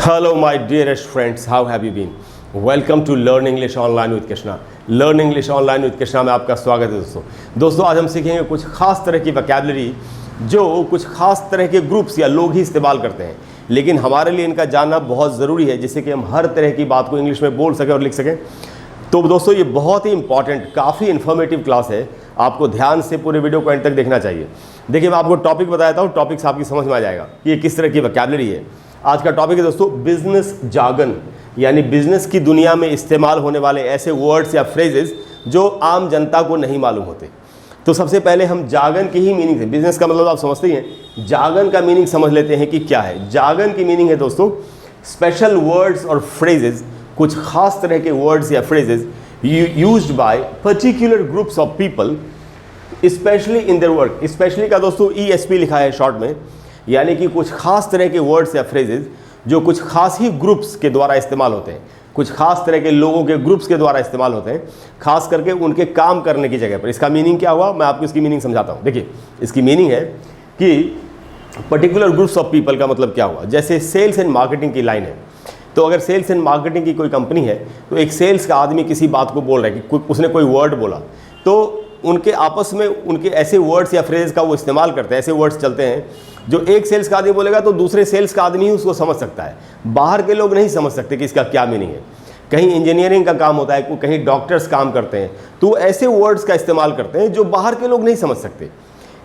Hello my dearest friends, how have you been? Welcome to Learn English Online with Krishna. Learn English Online with Krishna में आपका स्वागत है दोस्तों आज हम सीखेंगे कुछ खास तरह की वोकैबुलरी जो कुछ खास तरह के ग्रुप्स या लोग ही इस्तेमाल करते हैं, लेकिन हमारे लिए इनका जानना बहुत ज़रूरी है जिससे कि हम हर तरह की बात को इंग्लिश में बोल सकें और लिख सकें। तो दोस्तों ये बहुत ही इंपॉर्टेंट, काफ़ी इन्फॉर्मेटिव क्लास है, आपको ध्यान से पूरे वीडियो को एंड तक देखना चाहिए। देखिए मैं आपको टॉपिक बताता हूँ, टॉपिक से आपकी समझ में आ जाएगा कि ये किस तरह की वोकैबुलरी है। आज का टॉपिक है दोस्तों बिजनेस जार्गन, यानी बिजनेस की दुनिया में इस्तेमाल होने वाले ऐसे वर्ड्स या फ्रेजेस जो आम जनता को नहीं मालूम होते। तो सबसे पहले हम जार्गन की ही मीनिंग है, बिजनेस का मतलब आप समझते ही हैं, जार्गन का मीनिंग समझ लेते हैं कि क्या है। जार्गन की मीनिंग है दोस्तों स्पेशल वर्ड्स और फ्रेजेस, कुछ खास तरह के वर्ड्स या phrases used by particular groups of people specially in their work. Specially का दोस्तों ESP लिखा है शॉर्ट में, यानी कि कुछ खास तरह के वर्ड्स या फ्रेजेस जो कुछ खास ही ग्रुप्स के द्वारा इस्तेमाल होते हैं, कुछ खास तरह के लोगों के ग्रुप्स के द्वारा इस्तेमाल होते हैं, खास करके उनके काम करने की जगह पर। इसका मीनिंग क्या हुआ, मैं आपको इसकी मीनिंग समझाता हूँ। देखिए इसकी मीनिंग है कि पर्टिकुलर ग्रुप्स ऑफ पीपल का मतलब क्या हुआ। जैसे सेल्स एंड मार्केटिंग की लाइन है, तो अगर सेल्स एंड मार्केटिंग की कोई कंपनी है तो एक सेल्स का आदमी किसी बात को बोल रहा है कि उसने कोई वर्ड बोला, तो उनके आपस में उनके ऐसे वर्ड्स या फ्रेज का वो इस्तेमाल करते हैं, ऐसे वर्ड्स चलते हैं जो एक सेल्स का आदमी बोलेगा तो दूसरे सेल्स का आदमी ही उसको समझ सकता है, बाहर के लोग नहीं समझ सकते कि इसका क्या मीनिंग है। कहीं इंजीनियरिंग का काम होता है, कहीं डॉक्टर्स काम करते हैं, तो ऐसे वर्ड्स का इस्तेमाल करते हैं जो बाहर के लोग नहीं समझ सकते।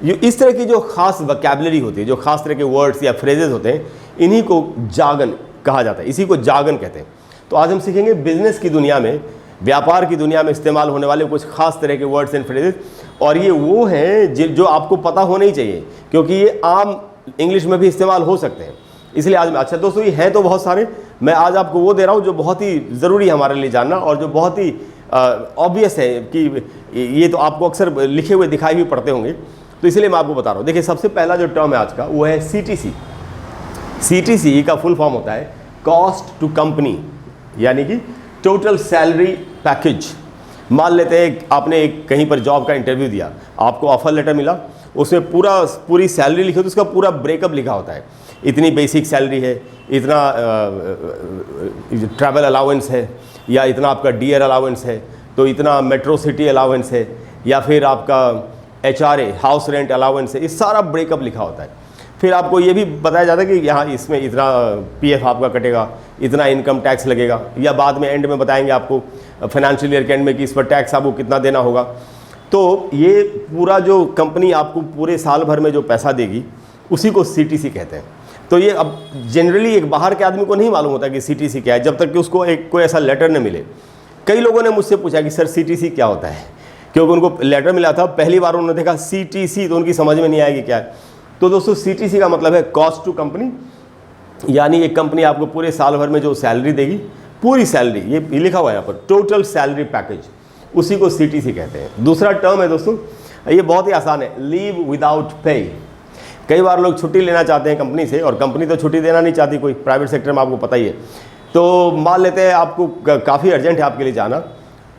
ये इस तरह की जो खास वोकैबुलरी होती है, जो खास तरह के वर्ड्स या फ्रेजेस होते हैं, इन्हीं को जार्गन कहा जाता है, इसी को जार्गन कहते हैं। तो आज हम सीखेंगे बिजनेस की दुनिया में, व्यापार की दुनिया में इस्तेमाल होने वाले कुछ खास तरह के वर्ड्स एंड फ्रेजेस, और ये वो हैं जो आपको पता होने ही चाहिए क्योंकि ये आम इंग्लिश में भी इस्तेमाल हो सकते हैं। इसलिए आज मैं, अच्छा दोस्तों ये हैं तो बहुत सारे, मैं आज आपको वो दे रहा हूँ जो बहुत ही ज़रूरी है हमारे लिए जानना और जो बहुत ही ऑब्वियस है कि ये तो आपको अक्सर लिखे हुए दिखाई भी पड़ते होंगे, तो इसलिए मैं आपको बता रहा हूँ। देखिए सबसे पहला जो टर्म है आज का वो है CTC। CTC का फुल फॉर्म होता है कॉस्ट टू कंपनी, यानी कि टोटल सैलरी पैकेज। मान लेते हैं आपने कहीं पर जॉब का इंटरव्यू दिया, आपको ऑफर लेटर मिला, उसमें पूरी सैलरी लिखी होती है, उसका पूरा ब्रेकअप लिखा होता है। इतनी बेसिक सैलरी है, इतना ट्रैवल अलाउंस है, या इतना आपका डियर अलाउंस है, तो इतना मेट्रो सिटी अलाउंस है, या फिर आपका HRA हाउस रेंट अलाउंस है, इस सारा ब्रेकअप लिखा होता है। फिर आपको ये भी बताया जाता है कि यहाँ इसमें इतना PF आपका कटेगा, इतना इनकम टैक्स लगेगा, या बाद में एंड में बताएंगे आपको फाइनेंशियल ईयर के एंड में कि इस पर टैक्स आपको कितना देना होगा। तो ये पूरा जो कंपनी आपको पूरे साल भर में जो पैसा देगी उसी को CTC कहते हैं। तो ये अब जनरली एक बाहर के आदमी को नहीं मालूम होता कि CTC क्या है, जब तक कि उसको कोई ऐसा लेटर न मिले। कई लोगों ने मुझसे पूछा कि सर CTC क्या होता है, क्योंकि उनको लेटर मिला था, पहली बार उन्होंने देखा CTC तो उनकी समझ में नहीं आएगी क्या है। तो दोस्तों CTC का मतलब है कॉस्ट टू कंपनी, यानी एक कंपनी आपको पूरे साल भर में जो सैलरी देगी, पूरी सैलरी, ये लिखा हुआ है यहाँ पर टोटल सैलरी पैकेज, उसी को CTC कहते हैं। दूसरा टर्म है दोस्तों, ये बहुत ही आसान है, लीव विदाउट पे। कई बार लोग छुट्टी लेना चाहते हैं कंपनी से, और कंपनी तो छुट्टी देना नहीं चाहती, कोई प्राइवेट सेक्टर में आपको पता ही है। तो मान लेते हैं आपको काफ़ी अर्जेंट है आपके लिए जाना,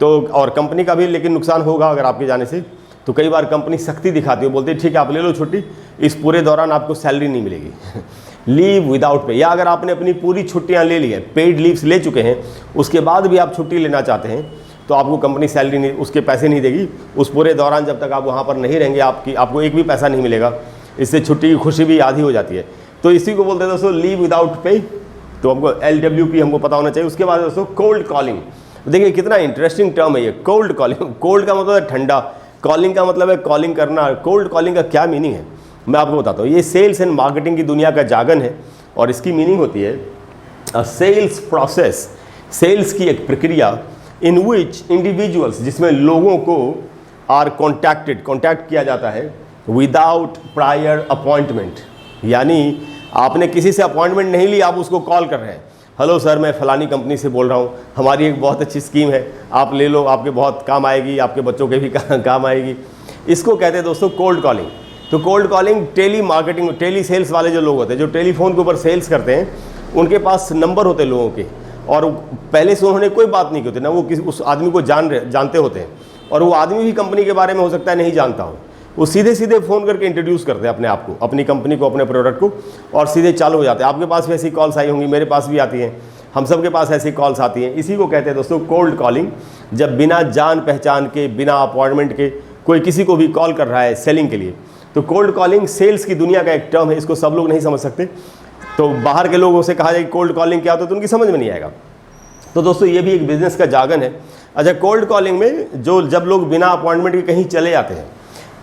तो और कंपनी का भी लेकिन नुकसान होगा अगर आपके जाने से, तो कई बार कंपनी सख्ती दिखाती है, बोलती है ठीक है आप ले लो छुट्टी, इस पूरे दौरान आपको सैलरी नहीं मिलेगी। लीव विदाउट पे, या अगर आपने अपनी पूरी छुट्टियां ले ली है, पेड लीव्स ले चुके हैं, उसके बाद भी आप छुट्टी लेना चाहते हैं, तो आपको कंपनी सैलरी नहीं, उसके पैसे नहीं देगी उस पूरे दौरान, जब तक आप वहाँ पर नहीं रहेंगे आपको एक भी पैसा नहीं मिलेगा। इससे छुट्टी की खुशी भी आधी हो जाती है। तो इसी को बोलते हैं दोस्तों लीव विदाउट पे। तो हमको LWP हमको पता होना चाहिए। उसके बाद दोस्तों कोल्ड कॉलिंग, देखिए कितना इंटरेस्टिंग टर्म है ये, कोल्ड कॉलिंग। कोल्ड का मतलब है ठंडा, कॉलिंग का मतलब है कॉलिंग करना। कोल्ड कॉलिंग का क्या मीनिंग है मैं आपको बताता हूँ। ये सेल्स एंड मार्केटिंग की दुनिया का जार्गन है, और इसकी मीनिंग होती है सेल्स प्रोसेस, सेल्स की एक प्रक्रिया इन विच इंडिविजुअल्स, जिसमें लोगों को आर कॉन्टैक्ट किया जाता है विदाउट प्रायर अपॉइंटमेंट, यानी आपने किसी से अपॉइंटमेंट नहीं ली, आप उसको कॉल कर रहे हैं, हेलो सर मैं फ़लानी कंपनी से बोल रहा हूँ, हमारी एक बहुत अच्छी स्कीम है, आप ले लो, आपके बहुत काम आएगी, आपके बच्चों के भी काम आएगी। इसको कहते हैं दोस्तों कोल्ड कॉलिंग। तो cold calling telemarketing, telesales वाले जो लोग होते हैं, जो टेलीफोन के ऊपर सेल्स करते हैं, उनके पास नंबर होते हैं लोगों के, और पहले से उन्होंने कोई बात नहीं की होती ना, वो उस आदमी को जानते होते हैं, और वो आदमी भी कंपनी के बारे में हो सकता है नहीं जानता हो, वो सीधे सीधे फ़ोन करके इंट्रोड्यूस करते हैं अपने आप को, अपनी कंपनी को, अपने प्रोडक्ट को, और सीधे चालू हो जाते हैं। आपके पास भी ऐसी कॉल्स आई होंगी, मेरे पास भी आती हैं, हम सब के पास ऐसी कॉल्स आती हैं। इसी को कहते हैं दोस्तों कोल्ड कॉलिंग, जब बिना जान पहचान के, बिना अपॉइंटमेंट के कोई किसी को भी कॉल कर रहा है सेलिंग के लिए। तो कोल्ड कॉलिंग सेल्स की दुनिया का एक टर्म है, इसको सब लोग नहीं समझ सकते। तो बाहर के लोगों से कहा जाए कोल्ड कॉलिंग क्या होता है तो उनकी समझ में नहीं आएगा। तो दोस्तों ये भी एक बिजनेस का जागन है। अच्छा, कोल्ड कॉलिंग में जब लोग बिना अपॉइंटमेंट के कहीं चले जाते हैं,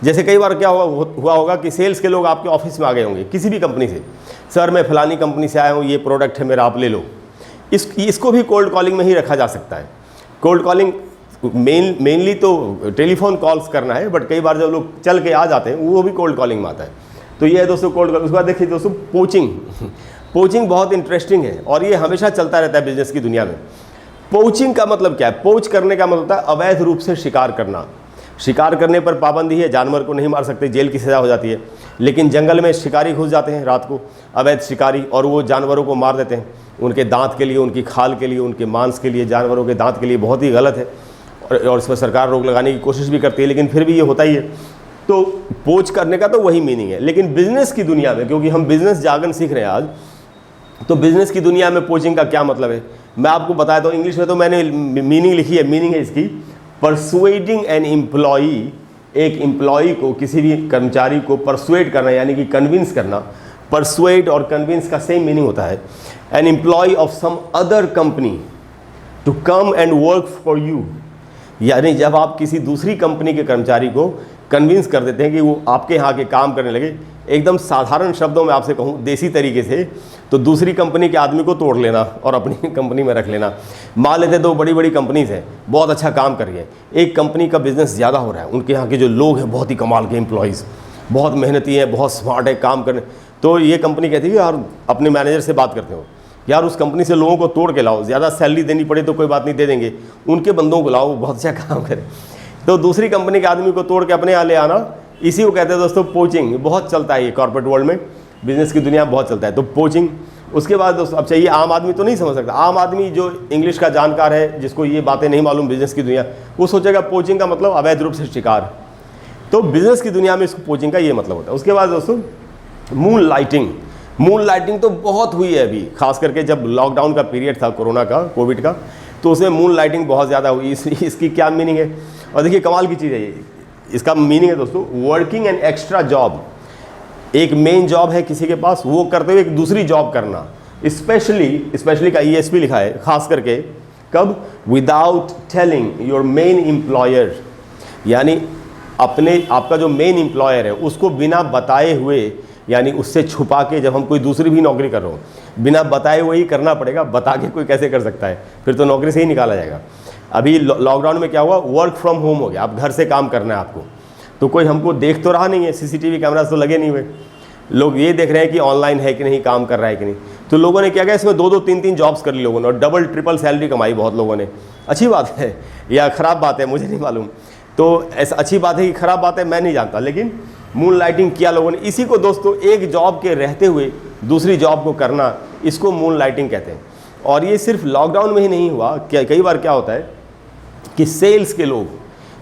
जैसे कई बार क्या हुआ होगा कि सेल्स के लोग आपके ऑफिस में आ गए होंगे किसी भी कंपनी से, सर मैं फलानी कंपनी से आया हूँ, ये प्रोडक्ट है मेरा, आप ले लो। इसको भी कोल्ड कॉलिंग में ही रखा जा सकता है। कोल्ड कॉलिंग मेनली तो टेलीफोन कॉल्स करना है, बट कई बार जब लोग चल के आ जाते हैं वो भी कोल्ड कॉलिंग में आता है। तो ये है दोस्तों कोल्ड कॉलिंग। उसके बाद देखिए दोस्तों पोचिंग बहुत इंटरेस्टिंग है और ये हमेशा चलता रहता है बिजनेस की दुनिया में। पोचिंग का मतलब क्या है? पोच करने का मतलब होता है अवैध रूप से शिकार करना। शिकार करने पर पाबंदी है, जानवर को नहीं मार सकते, जेल की सज़ा हो जाती है। लेकिन जंगल में शिकारी घुस जाते हैं रात को, अवैध शिकारी, और वो जानवरों को मार देते हैं। उनके दांत के लिए, उनकी खाल के लिए, उनके मांस के लिए, जानवरों के दांत के लिए बहुत ही गलत है और इस पर सरकार रोक लगाने की कोशिश भी करती है, लेकिन फिर भी ये होता ही है। तो पोच करने का तो वही मीनिंग है। लेकिन बिजनेस की दुनिया में, क्योंकि हम बिजनेस जागन सीख रहे हैं आज, तो बिजनेस की दुनिया में पोचिंग का क्या मतलब है मैं आपको बताया। तो इंग्लिश में तो मैंने मीनिंग लिखी है। मीनिंग है इसकी परसुएडिंग एन एम्प्लॉई, एक एम्प्लॉई को, किसी भी कर्मचारी को परसुएड करना, यानी कि कन्विंस करना। परसुएड और कन्विंस का सेम मीनिंग होता है। An employee of some other company to come and work for you, यानी जब आप किसी दूसरी कंपनी के कर्मचारी को कन्विंस कर देते हैं कि वो आपके यहाँ के काम करने लगे। एकदम साधारण शब्दों में आपसे कहूँ, देसी तरीके से, तो दूसरी कंपनी के आदमी को तोड़ लेना और अपनी कंपनी में रख लेना। मान लेते दो बड़ी बड़ी कंपनीज हैं, बहुत अच्छा काम कर रही है, एक कंपनी का बिजनेस ज़्यादा हो रहा है, उनके यहाँ के जो लोग हैं बहुत ही कमाल के एम्प्लॉयज़, बहुत मेहनती हैं, बहुत स्मार्ट है काम करने। तो ये कंपनी कहती है कि यार, अपने मैनेजर से बात करते हो, यार उस कंपनी से लोगों को तोड़ के लाओ, ज़्यादा सैलरी देनी पड़े तो कोई बात नहीं, दे देंगे, उनके बंदों को लाओ, बहुत अच्छा काम करें। तो दूसरी कंपनी के आदमी को तोड़ के अपने यहाँ ले आना, इसी को कहते हैं दोस्तों पोचिंग। बहुत चलता है ये कॉर्पोरेट वर्ल्ड में, बिजनेस की दुनिया में बहुत चलता है। तो पोचिंग। उसके बाद दोस्तों, अब चाहिए आम आदमी तो नहीं समझ सकता। आम आदमी जो इंग्लिश का जानकार है, जिसको ये बातें नहीं मालूम बिजनेस की दुनिया, वो सोचेगा पोचिंग का मतलब अवैध रूप से शिकार। तो बिजनेस की दुनिया में इसको पोचिंग का ये मतलब होता है। उसके बाद दोस्तों मून लाइटिंग। मून लाइटिंग तो बहुत हुई है अभी, खास करके जब लॉकडाउन का पीरियड था, कोरोना का, कोविड का, तो उसमें मून लाइटिंग बहुत ज़्यादा हुई। इसकी क्या मीनिंग है? और देखिए कमाल की चीज़ है ये। इसका मीनिंग है दोस्तों वर्किंग एन एक्स्ट्रा जॉब। एक मेन जॉब है किसी के पास, वो करते हुए एक दूसरी जॉब करना। स्पेशली का ESP लिखा है, खास करके कब? Without telling your main employer, यानी आपका जो मेन एम्प्लॉयर है उसको बिना बताए हुए, यानी उससे छुपा के, जब हम कोई दूसरी भी नौकरी कर रहे हो, बिना बताए हुए ही करना पड़ेगा। बता के कोई कैसे कर सकता है? फिर तो नौकरी से ही निकाला जाएगा। अभी लॉकडाउन में क्या हुआ? वर्क फ्रॉम होम हो गया, आप घर से काम करना है आपको। तो कोई हमको देख तो रहा नहीं है, CCTV कैमरास तो लगे नहीं हुए, लोग ये देख रहे हैं कि ऑनलाइन है कि नहीं, काम कर रहा है कि नहीं। तो लोगों ने क्या किया, इसमें 2-2, 3-3 जॉब्स कर ली लोगों ने, और डबल ट्रिपल सैलरी कमाई बहुत लोगों ने। अच्छी बात है या ख़राब बात है मुझे नहीं मालूम। तो ऐसा अच्छी बात है कि ख़राब बात है मैं नहीं जानता, लेकिन मून लाइटिंग किया लोगों ने। इसी को दोस्तों एक जॉब के रहते हुए दूसरी जॉब को करना, इसको मून लाइटिंग कहते हैं। और ये सिर्फ लॉकडाउन में ही नहीं हुआ, कई बार क्या होता है कि सेल्स के लोग,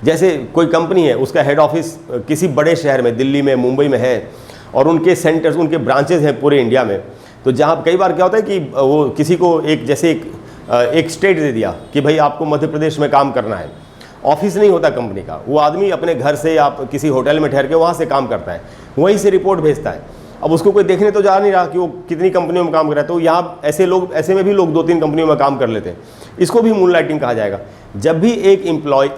जैसे कोई कंपनी है, उसका हेड ऑफिस किसी बड़े शहर में, दिल्ली में, मुंबई में है, और उनके सेंटर्स, उनके ब्रांचेज हैं पूरे इंडिया में। तो जहाँ कई बार क्या होता है कि वो किसी को एक स्टेट दे दिया कि भाई आपको मध्य प्रदेश में काम करना है। ऑफिस नहीं होता कंपनी का, वो आदमी अपने घर से या किसी होटल में ठहर के वहाँ से काम करता है, वहीं से रिपोर्ट भेजता है। अब उसको कोई देखने तो जा नहीं रहा कि वो कितनी कंपनियों में काम कर रहा है। तो यहाँ ऐसे में भी लोग 2-3 कंपनियों में काम कर लेते हैं। इसको भी मून लाइटिंग कहा जाएगा। जब भी एक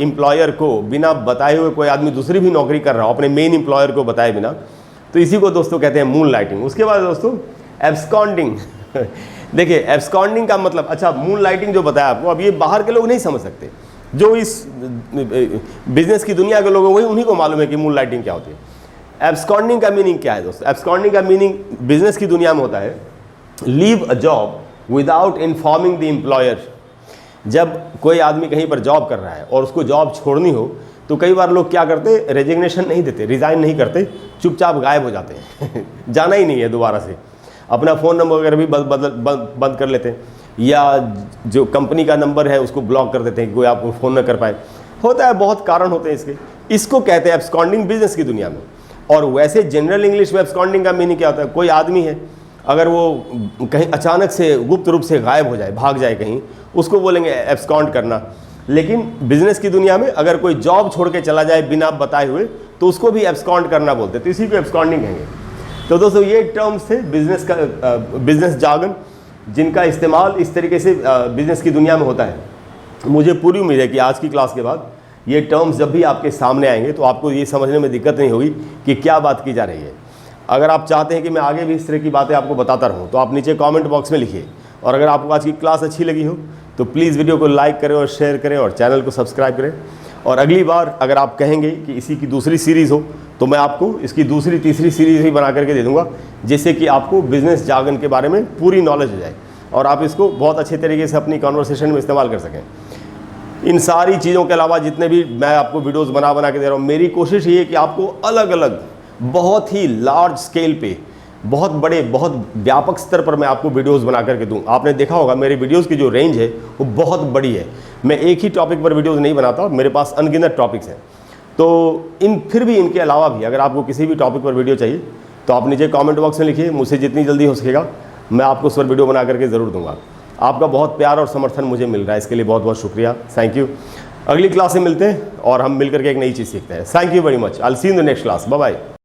एम्प्लॉयर को बिना बताए हुए कोई आदमी दूसरी भी नौकरी कर रहा हो, अपने मेन एम्प्लॉयर को बताए बिना, तो इसी को दोस्तों कहते हैं मून लाइटिंग। उसके बाद दोस्तों एब्सकॉन्डिंग। देखिए एब्सकॉन्डिंग का मतलब, अच्छा मून लाइटिंग जो बताया आपको, अब ये बाहर के लोग नहीं समझ सकते, जो इस बिजनेस की दुनिया के लोग हैं वही, उन्हीं को मालूम है कि मून लाइटिंग क्या होती है। एब्सकॉन्डिंग का मीनिंग क्या है दोस्तों? एब्सकॉन्डिंग का मीनिंग बिजनेस की दुनिया में होता है leave a job without informing the employer. जब कोई आदमी कहीं पर जॉब कर रहा है और उसको जॉब छोड़नी हो, तो कई बार लोग क्या करते, रेजिग्नेशन नहीं देते, रिज़ाइन नहीं करते, चुपचाप गायब हो जाते हैं जाना ही नहीं है दोबारा से, अपना फ़ोन नंबर वगैरह भी बंद कर लेते हैं, या जो कंपनी का नंबर है उसको ब्लॉक कर देते हैं कि कोई आपको फ़ोन न कर पाए। होता है, बहुत कारण होते हैं इसके। इसको कहते हैं एब्सकॉन्डिंग बिजनेस की दुनिया में। और वैसे जनरल इंग्लिश में एब्सकॉन्डिंग का मीनिंग क्या होता है? कोई आदमी है, अगर वो कहीं अचानक से गुप्त रूप से गायब हो जाए, भाग जाए कहीं, उसको बोलेंगे एब्सकॉन्ड करना। लेकिन बिजनेस की दुनिया में अगर कोई जॉब छोड़ के चला जाए बिना बताए हुए, तो उसको भी एब्सकॉन्ड करना बोलते हैं, तो इसी को एब्सकॉन्डिंग कहेंगे। तो दोस्तों ये टर्म्स थे बिजनेस का, बिजनेस जार्गन, जिनका इस्तेमाल इस तरीके से बिजनेस की दुनिया में होता है। मुझे पूरी उम्मीद है कि आज की क्लास के बाद ये टर्म्स जब भी आपके सामने आएंगे तो आपको ये समझने में दिक्कत नहीं होगी कि क्या बात की जा रही है। अगर आप चाहते हैं कि मैं आगे भी इस तरह की बातें आपको बताता रहूं, तो आप नीचे कमेंट बॉक्स में लिखिए। और अगर आपको आज की क्लास अच्छी लगी हो तो प्लीज़ वीडियो को लाइक करें और शेयर करें और चैनल को सब्सक्राइब करें। और अगली बार अगर आप कहेंगे कि इसी की दूसरी सीरीज़ हो, तो मैं आपको इसकी दूसरी तीसरी सीरीज़ भी बना करके दे दूँगा, जिससे कि आपको बिजनेस जार्गन के बारे में पूरी नॉलेज हो जाए और आप इसको बहुत अच्छे तरीके से अपनी कॉन्वर्सेशन में इस्तेमाल कर सकें। इन सारी चीज़ों के अलावा जितने भी मैं आपको वीडियोस बना के दे रहा हूँ, मेरी कोशिश ये है कि आपको अलग अलग बहुत ही लार्ज स्केल पे, बहुत बड़े, बहुत व्यापक स्तर पर मैं आपको वीडियोस बना करके दूँ। आपने देखा होगा मेरी वीडियोस की जो रेंज है वो बहुत बड़ी है। मैं एक ही टॉपिक पर वीडियोस नहीं बनाता, मेरे पास अनगिनत टॉपिक्स हैं। तो फिर भी इनके अलावा भी अगर आपको किसी भी टॉपिक पर वीडियो चाहिए तो आप नीचे कॉमेंट बॉक्स में लिखिए। मुझसे जितनी जल्दी हो सकेगा मैं आपको उस पर वीडियो बना करके ज़रूर दूँगा। आपका बहुत प्यार और समर्थन मुझे मिल रहा है, इसके लिए बहुत बहुत शुक्रिया, थैंक यू। अगली क्लास में मिलते हैं और हम मिलकर के एक नई चीज़ सीखते हैं। Thank you very much. I will see you in the next class. Bye bye.